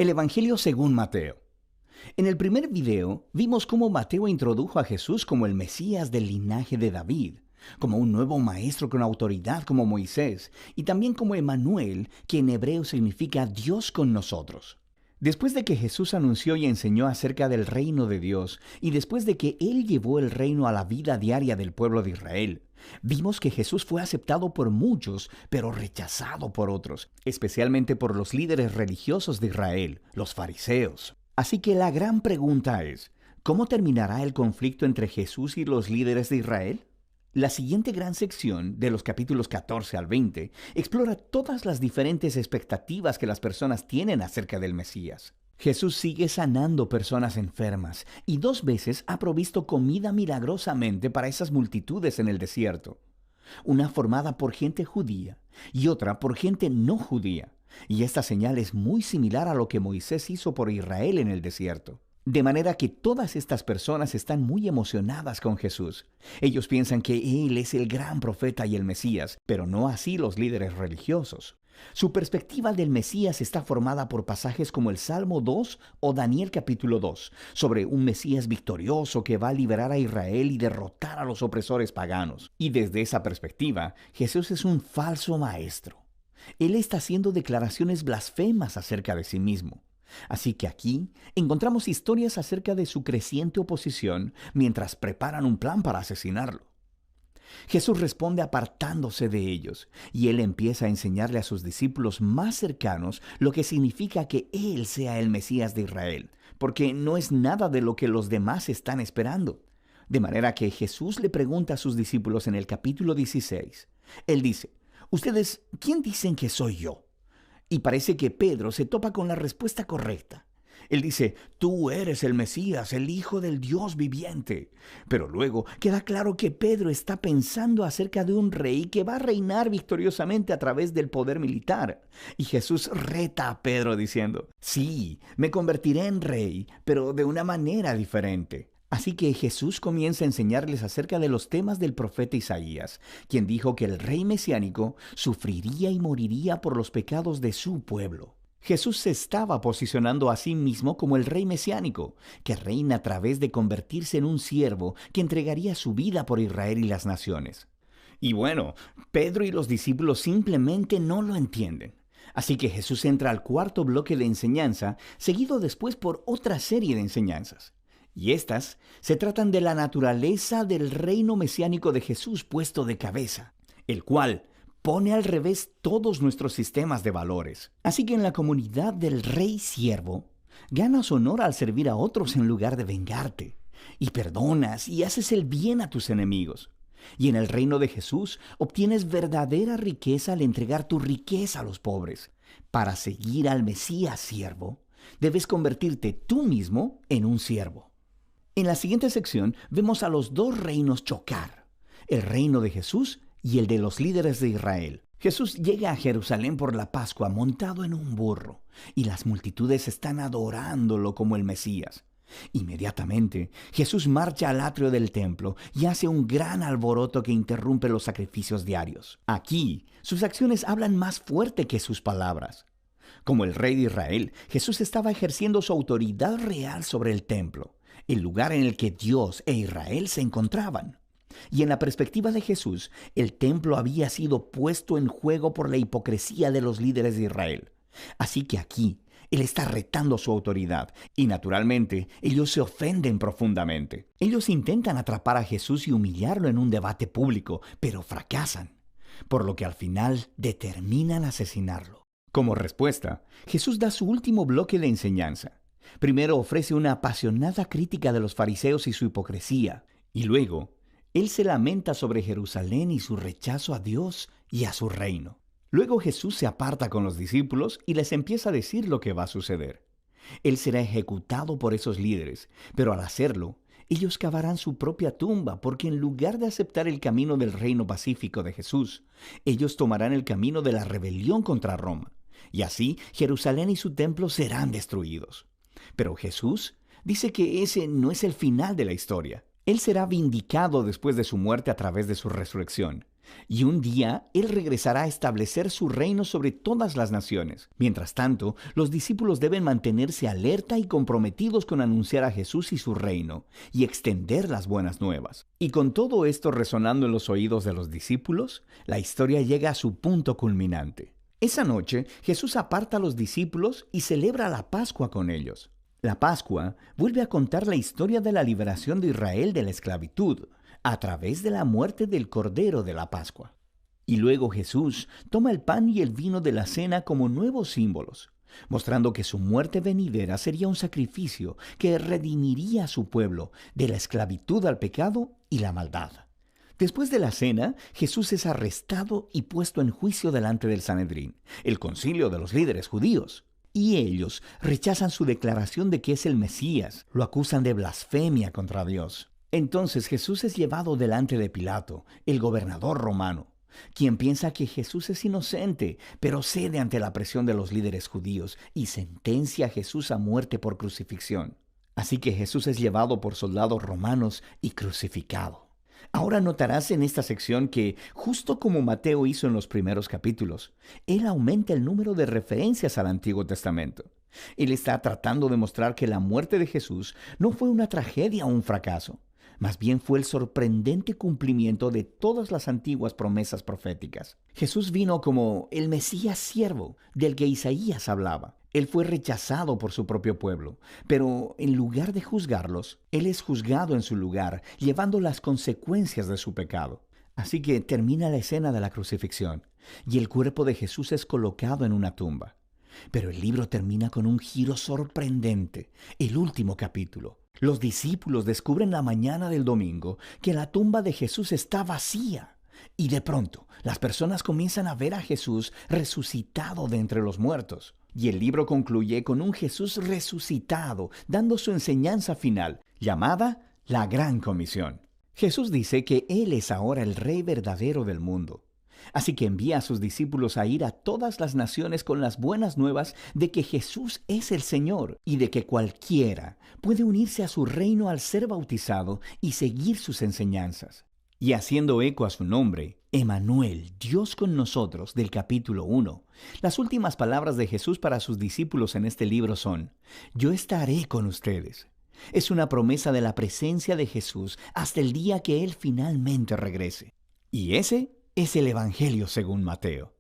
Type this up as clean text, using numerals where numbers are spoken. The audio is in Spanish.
El Evangelio según Mateo. En el primer video vimos cómo Mateo introdujo a Jesús como el Mesías del linaje de David, como un nuevo maestro con autoridad como Moisés, y también como Emmanuel, que en hebreo significa Dios con nosotros. Después de que Jesús anunció y enseñó acerca del reino de Dios, y después de que Él llevó el reino a la vida diaria del pueblo de Israel, vimos que Jesús fue aceptado por muchos, pero rechazado por otros, especialmente por los líderes religiosos de Israel, los fariseos. Así que la gran pregunta es, ¿cómo terminará el conflicto entre Jesús y los líderes de Israel? La siguiente gran sección, de los capítulos 14 al 20, explora todas las diferentes expectativas que las personas tienen acerca del Mesías. Jesús sigue sanando personas enfermas y 2 veces ha provisto comida milagrosamente para esas multitudes en el desierto. Una formada por gente judía y otra por gente no judía. Y esta señal es muy similar a lo que Moisés hizo por Israel en el desierto. De manera que todas estas personas están muy emocionadas con Jesús. Ellos piensan que Él es el gran profeta y el Mesías, pero no así los líderes religiosos. Su perspectiva del Mesías está formada por pasajes como el Salmo 2 o Daniel capítulo 2, sobre un Mesías victorioso que va a liberar a Israel y derrotar a los opresores paganos. Y desde esa perspectiva, Jesús es un falso maestro. Él está haciendo declaraciones blasfemas acerca de sí mismo. Así que aquí encontramos historias acerca de su creciente oposición mientras preparan un plan para asesinarlo. Jesús responde apartándose de ellos, y Él empieza a enseñarle a sus discípulos más cercanos lo que significa que Él sea el Mesías de Israel, porque no es nada de lo que los demás están esperando. De manera que Jesús le pregunta a sus discípulos en el capítulo 16. Él dice, «¿Ustedes quién dicen que soy yo?» Y parece que Pedro se topa con la respuesta correcta. Él dice, «Tú eres el Mesías, el Hijo del Dios viviente». Pero luego queda claro que Pedro está pensando acerca de un rey que va a reinar victoriosamente a través del poder militar. Y Jesús reta a Pedro diciendo, «Sí, me convertiré en rey, pero de una manera diferente». Así que Jesús comienza a enseñarles acerca de los temas del profeta Isaías, quien dijo que el rey mesiánico sufriría y moriría por los pecados de su pueblo. Jesús se estaba posicionando a sí mismo como el rey mesiánico, que reina a través de convertirse en un siervo que entregaría su vida por Israel y las naciones. Y bueno, Pedro y los discípulos simplemente no lo entienden. Así que Jesús entra al cuarto bloque de enseñanza, seguido después por otra serie de enseñanzas. Y estas se tratan de la naturaleza del reino mesiánico de Jesús puesto de cabeza, el cual pone al revés todos nuestros sistemas de valores. Así que en la comunidad del rey siervo, ganas honor al servir a otros en lugar de vengarte, y perdonas y haces el bien a tus enemigos. Y en el reino de Jesús obtienes verdadera riqueza al entregar tu riqueza a los pobres. Para seguir al Mesías siervo, debes convertirte tú mismo en un siervo. En la siguiente sección vemos a los 2 reinos chocar, el reino de Jesús y el de los líderes de Israel. Jesús llega a Jerusalén por la Pascua montado en un burro, y las multitudes están adorándolo como el Mesías. Inmediatamente, Jesús marcha al atrio del templo y hace un gran alboroto que interrumpe los sacrificios diarios. Aquí, sus acciones hablan más fuerte que sus palabras. Como el rey de Israel, Jesús estaba ejerciendo su autoridad real sobre el templo, el lugar en el que Dios e Israel se encontraban. Y en la perspectiva de Jesús, el templo había sido puesto en juego por la hipocresía de los líderes de Israel. Así que aquí, Él está retando su autoridad, y naturalmente, ellos se ofenden profundamente. Ellos intentan atrapar a Jesús y humillarlo en un debate público, pero fracasan, por lo que al final determinan asesinarlo. Como respuesta, Jesús da su último bloque de enseñanza. Primero ofrece una apasionada crítica de los fariseos y su hipocresía, y luego, Él se lamenta sobre Jerusalén y su rechazo a Dios y a su reino. Luego Jesús se aparta con los discípulos y les empieza a decir lo que va a suceder. Él será ejecutado por esos líderes, pero al hacerlo, ellos cavarán su propia tumba, porque en lugar de aceptar el camino del reino pacífico de Jesús, ellos tomarán el camino de la rebelión contra Roma, y así Jerusalén y su templo serán destruidos. Pero Jesús dice que ese no es el final de la historia. Él será vindicado después de su muerte a través de su resurrección, Y un día Él regresará a establecer su reino sobre todas las naciones. Mientras tanto, los discípulos deben mantenerse alerta y comprometidos con anunciar a Jesús y su reino, y extender las buenas nuevas. Y con todo esto resonando en los oídos de los discípulos, la historia llega a su punto culminante. Esa noche, Jesús aparta a los discípulos y celebra la Pascua con ellos. La Pascua vuelve a contar la historia de la liberación de Israel de la esclavitud, a través de la muerte del Cordero de la Pascua. Y luego Jesús toma el pan y el vino de la cena como nuevos símbolos, mostrando que su muerte venidera sería un sacrificio que redimiría a su pueblo de la esclavitud al pecado y la maldad. Después de la cena, Jesús es arrestado y puesto en juicio delante del Sanedrín, el concilio de los líderes judíos. Y ellos rechazan su declaración de que es el Mesías, lo acusan de blasfemia contra Dios. Entonces Jesús es llevado delante de Pilato, el gobernador romano, quien piensa que Jesús es inocente, pero cede ante la presión de los líderes judíos y sentencia a Jesús a muerte por crucifixión. Así que Jesús es llevado por soldados romanos y crucificado. Ahora notarás en esta sección que, justo como Mateo hizo en los primeros capítulos, él aumenta el número de referencias al Antiguo Testamento. Él está tratando de mostrar que la muerte de Jesús no fue una tragedia o un fracaso. Más bien fue el sorprendente cumplimiento de todas las antiguas promesas proféticas. Jesús vino como el Mesías siervo del que Isaías hablaba. Él fue rechazado por su propio pueblo, pero en lugar de juzgarlos, Él es juzgado en su lugar, llevando las consecuencias de su pecado. Así que termina la escena de la crucifixión, y el cuerpo de Jesús es colocado en una tumba. Pero el libro termina con un giro sorprendente, el último capítulo. Los discípulos descubren la mañana del domingo que la tumba de Jesús está vacía. Y de pronto, las personas comienzan a ver a Jesús resucitado de entre los muertos. Y el libro concluye con un Jesús resucitado, dando su enseñanza final, llamada la Gran Comisión. Jesús dice que Él es ahora el Rey verdadero del mundo. Así que envía a sus discípulos a ir a todas las naciones con las buenas nuevas de que Jesús es el Señor y de que cualquiera puede unirse a su reino al ser bautizado y seguir sus enseñanzas. Y haciendo eco a su nombre, Emmanuel, Dios con nosotros, del capítulo 1, las últimas palabras de Jesús para sus discípulos en este libro son: yo estaré con ustedes. Es una promesa de la presencia de Jesús hasta el día que Él finalmente regrese. Y ese es el Evangelio según Mateo.